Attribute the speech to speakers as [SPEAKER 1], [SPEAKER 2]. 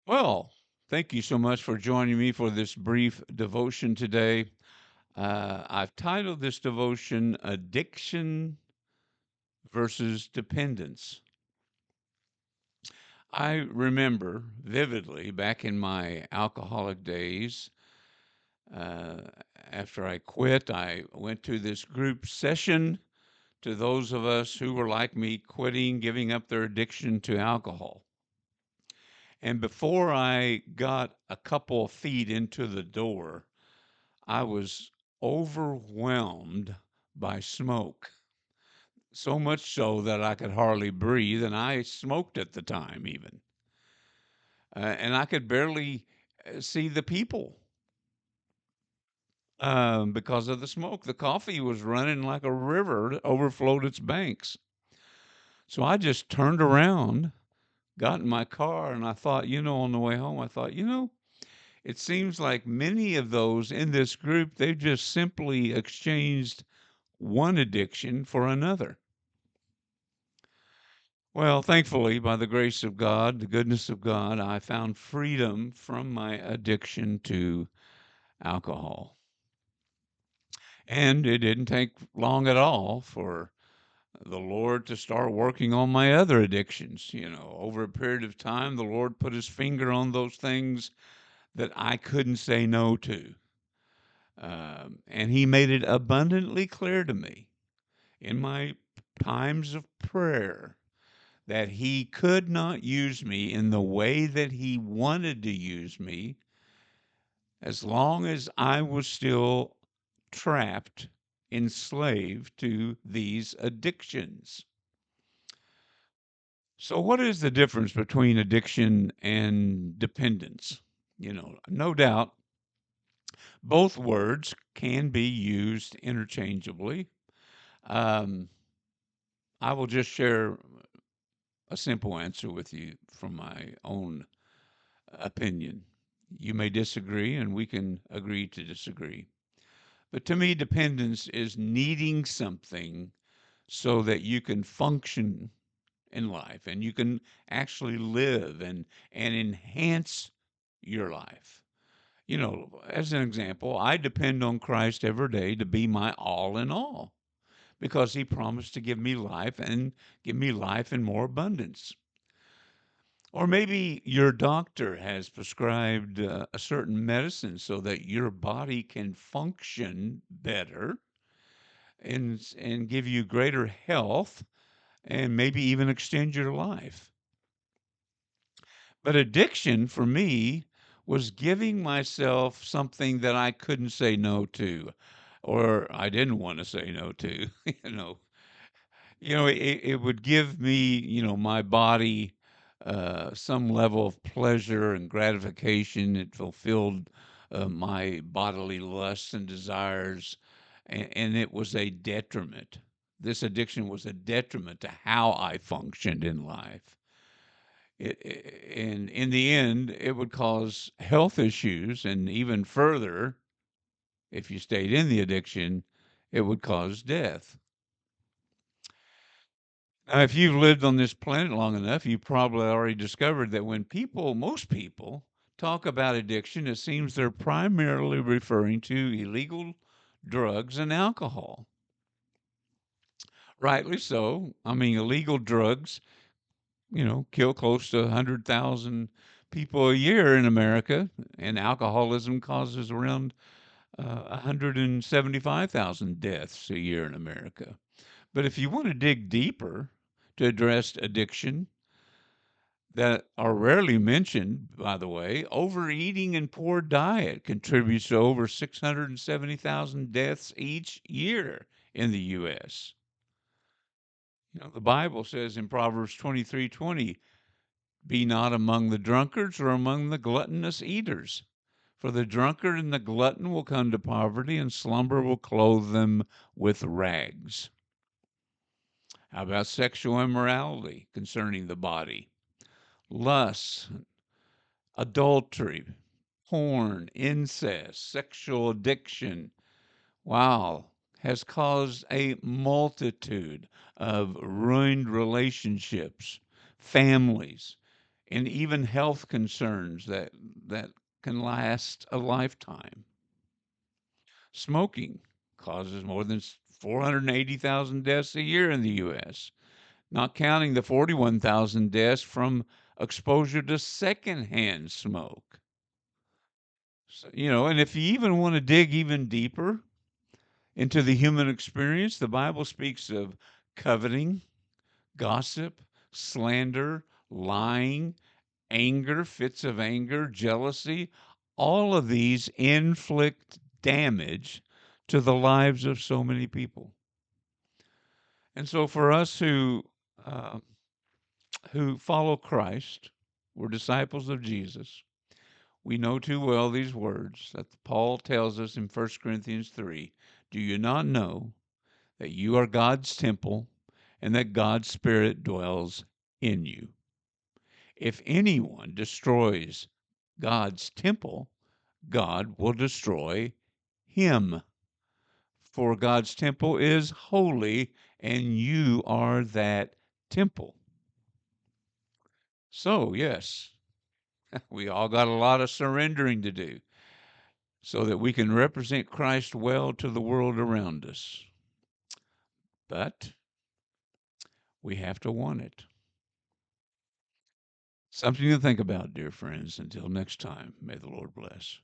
[SPEAKER 1] Well, thank you so much for joining me for this brief devotion today. I've titled this devotion Addiction versus Dependence. I remember vividly back in my alcoholic days, uh, after I quit, I went to this group session to those of us who were like me, quitting, giving up their addiction to alcohol. And before I got a couple of feet into the door, I was overwhelmed by smoke, so much so that I could hardly breathe, and I smoked at the time even. And I could barely see the people because of the smoke. The coffee was running like a river that overflowed its banks. So I just turned around, got in my car, and I thought, on the way home, I thought, it seems like many of those in this group, they've just simply exchanged one addiction for another. Well, thankfully, by the grace of God, the goodness of God, I found freedom from my addiction to alcohol. And it didn't take long at all for the Lord to start working on my other addictions. Over a period of time, the Lord put his finger on those things that I couldn't say no to. And he made it abundantly clear to me in my times of prayer that he could not use me in the way that he wanted to use me as long as I was still trapped, enslaved to these addictions. So, what is the difference between addiction and dependence? No doubt both words can be used interchangeably. Um, I will just share a simple answer with you from my own opinion. You may disagree, and we can agree to disagree. But to me, dependence is needing something so that you can function in life and you can actually live and enhance your life. As an example, I depend on Christ every day to be my all in all because he promised to give me life and give me life in more abundance. Or maybe your doctor has prescribed a certain medicine so that your body can function better and give you greater health and maybe even extend your life. But addiction for me was giving myself something that I couldn't say no to or I didn't want to say no to, you know. It would give me, my body some level of pleasure and gratification. It fulfilled my bodily lusts and desires, and it was a detriment. This addiction was a detriment to how I functioned in life. And in the end, it would cause health issues, and even further, if you stayed in the addiction, it would cause death. Now, if you've lived on this planet long enough, you probably already discovered that when most people, talk about addiction, it seems they're primarily referring to illegal drugs and alcohol. Rightly so. I mean, illegal drugs, kill close to 100,000 people a year in America, and alcoholism causes around 175,000 deaths a year in America. But if you want to dig deeper to address addiction, that are rarely mentioned, by the way, overeating and poor diet contributes to over 670,000 deaths each year in the U.S. The Bible says in Proverbs 23:20, be not among the drunkards or among the gluttonous eaters. For the drunkard and the glutton will come to poverty, and slumber will clothe them with rags. How about sexual immorality concerning the body? Lust, adultery, porn, incest, sexual addiction, wow, has caused a multitude of ruined relationships, families, and even health concerns that can last a lifetime. Smoking causes more than 480,000 deaths a year in the US, not counting the 41,000 deaths from exposure to secondhand smoke. So, and if you even want to dig even deeper into the human experience, the Bible speaks of coveting, gossip, slander, lying, anger, fits of anger, jealousy. All of these inflict damage to the lives of so many people. And so for us uh, who follow Christ, we're disciples of Jesus. We know too well these words that Paul tells us in 1 Corinthians 3. Do you not know that you are God's temple and that God's Spirit dwells in you? If anyone destroys God's temple, God will destroy him. For God's temple is holy, and you are that temple. So, yes, we all got a lot of surrendering to do so that we can represent Christ well to the world around us. But we have to want it. Something to think about, dear friends. Until next time, may the Lord bless.